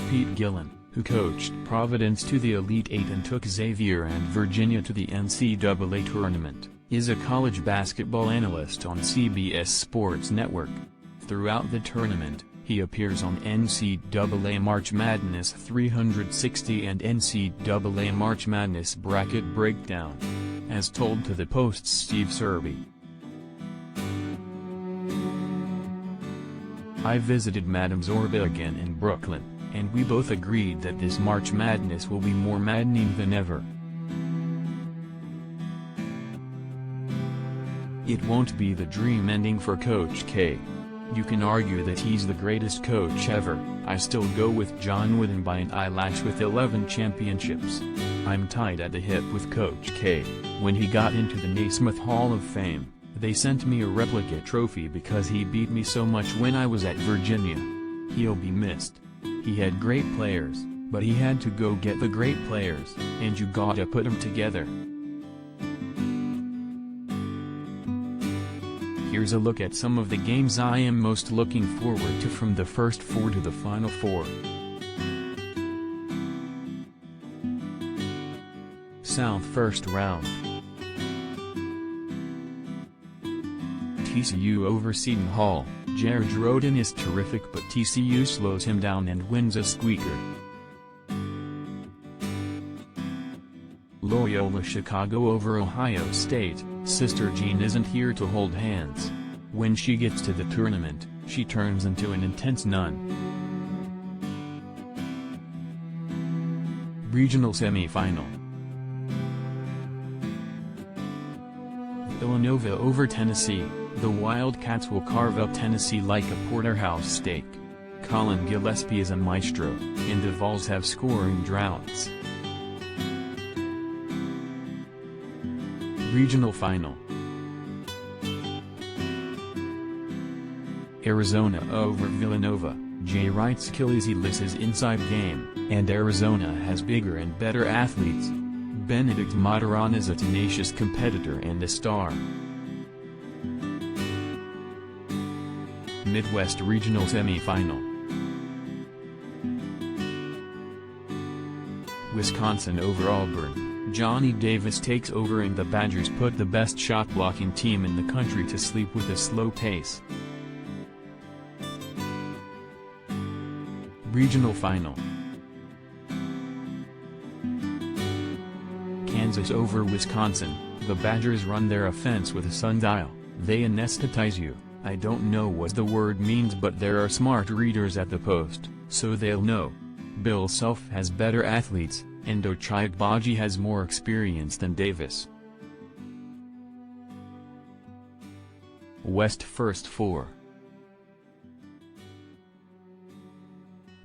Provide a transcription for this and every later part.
Pete Gillen, who coached Providence to the Elite Eight and took Xavier and Virginia to the NCAA Tournament, is a college basketball analyst on CBS Sports Network. Throughout the tournament, he appears on NCAA March Madness 360 and NCAA March Madness Bracket Breakdown. As told to the Post's Steve Serby. I visited Madame Zorba again in Brooklyn, and we both agreed that this March Madness will be more maddening than ever. It won't be the dream ending for Coach K. You can argue that he's the greatest coach ever. I still go with John Wooden by an eyelash with 11 championships. I'm tied at the hip with Coach K. When he got into the Naismith Hall of Fame, they sent me a replica trophy because he beat me so much when I was at Virginia. He'll be missed. He had great players, but he had to go get the great players, and you gotta put them together. Here's a look at some of the games I am most looking forward to from the first four to the final four. South first round. TCU over Seton Hall. Jared Roden is terrific, but TCU slows him down and wins a squeaker. Loyola Chicago over Ohio State. Sister Jean isn't here to hold hands. When she gets to the tournament, she turns into an intense nun. Regional semifinal. Villanova over Tennessee. The Wildcats will carve up Tennessee like a porterhouse steak. Colin Gillespie is a maestro, and the Vols have scoring droughts. Regional final. Arizona over Villanova. Jay Wright's Achilles is inside game, and Arizona has bigger and better athletes. Benedict Matterhorn is a tenacious competitor and a star. Midwest Regional Semifinal. Wisconsin over Auburn. Johnny Davis takes over and the Badgers put the best shot-blocking team in the country to sleep with a slow pace. Regional Final. Kansas over Wisconsin. The Badgers run their offense with a sundial. They anesthetize you. I don't know what the word means, but there are smart readers at the Post, so they'll know. Bill Self has better athletes, and Ochai Agbaji has more experience than Davis. West first four.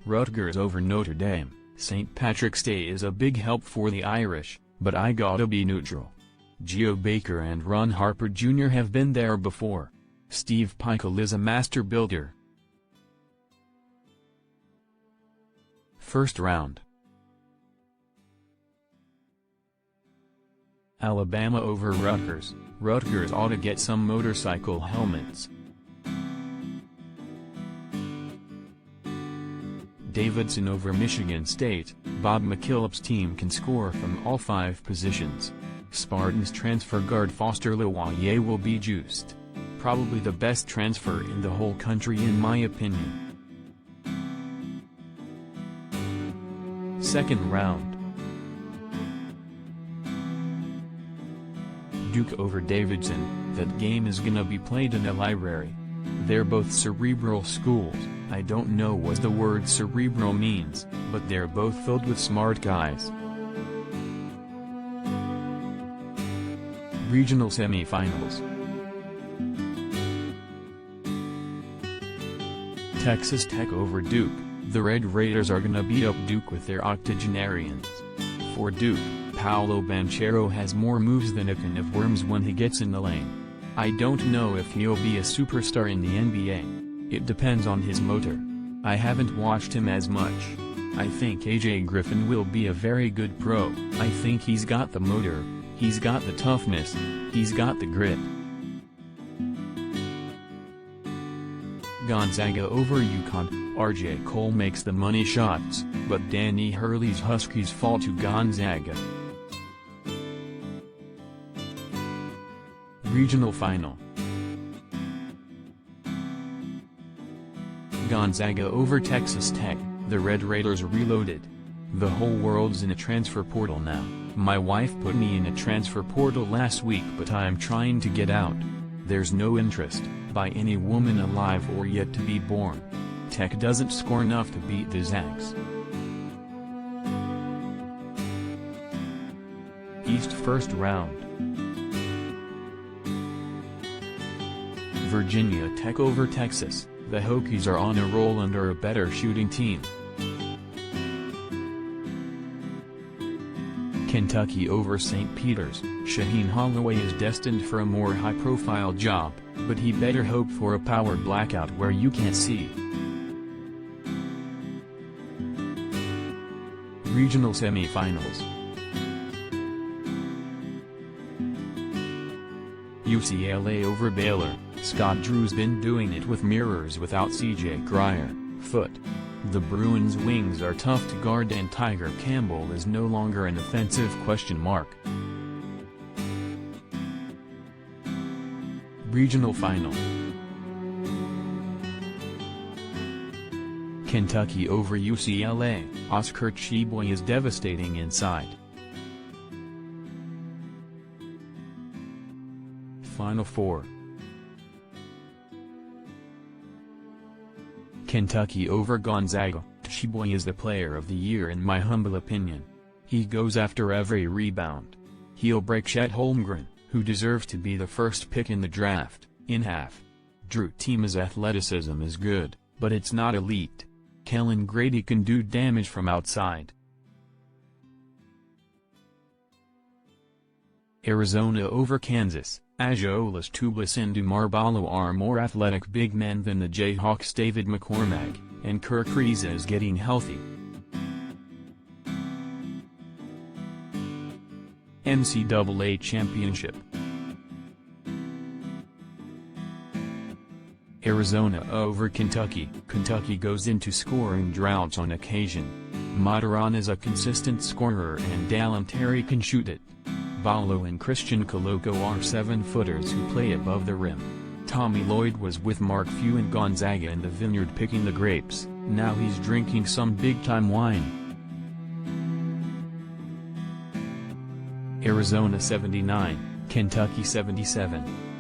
Rutgers over Notre Dame. St. Patrick's Day is a big help for the Irish, but I gotta be neutral. Geo Baker and Ron Harper Jr. have been there before. Steve Pikiell is a master builder. First round. Alabama over Rutgers. Rutgers ought to get some motorcycle helmets. Davidson over Michigan State. Bob McKillop's team can score from all 5 positions. Spartans transfer guard Foster Lowaye will be juiced. Probably the best transfer in the whole country in my opinion. Second round. Duke over Davidson. That game is gonna be played in a library. They're both cerebral schools. I don't know what the word cerebral means, but they're both filled with smart guys. Regional semifinals. Texas Tech over Duke. The Red Raiders are gonna beat up Duke with their octogenarians. For Duke, Paolo Banchero has more moves than a can of worms when he gets in the lane. I don't know if he'll be a superstar in the NBA. It depends on his motor. I haven't watched him as much. I think AJ Griffin will be a very good pro. I think he's got the motor, he's got the toughness, he's got the grit. Gonzaga over UConn. R.J. Cole makes the money shots, but Danny Hurley's Huskies fall to Gonzaga. Regional Final. Gonzaga over Texas Tech. The Red Raiders reloaded. The whole world's in a transfer portal now. My wife put me in a transfer portal last week, but I am trying to get out. There's no interest, by any woman alive or yet to be born. Tech doesn't score enough to beat the Zags. East first round. Virginia Tech over Texas. The Hokies are on a roll under a better shooting team. Kentucky over St. Peter's. Shaheen Holloway is destined for a more high-profile job, but he better hope for a power blackout where you can't see. Regional semifinals. UCLA over Baylor. Scott Drew's been doing it with mirrors without C.J. Grier, foot. The Bruins' wings are tough to guard and Tiger Campbell is no longer an offensive question mark. Regional Final. Kentucky over UCLA. Oscar Tshiebwe is devastating inside. Final Four. Kentucky over Gonzaga. Tshiebwe is the player of the year in my humble opinion. He goes after every rebound. He'll break Chet Holmgren, who deserves to be the first pick in the draft, in half. Drew Tima's athleticism is good, but it's not elite. Kellen Grady can do damage from outside. Arizona over Kansas. Ageolas Tubas and Dumarbalo are more athletic big men than the Jayhawks. David McCormack, and Kirk Kriisa is getting healthy. NCAA Championship. Arizona over Kentucky. Kentucky goes into scoring droughts on occasion. Mataran is a consistent scorer and Dallin Terry can shoot it. Ballo and Christian Koloko are 7-footers who play above the rim. Tommy Lloyd was with Mark Few and Gonzaga in the vineyard picking the grapes, now he's drinking some big-time wine. Arizona 79, Kentucky 77.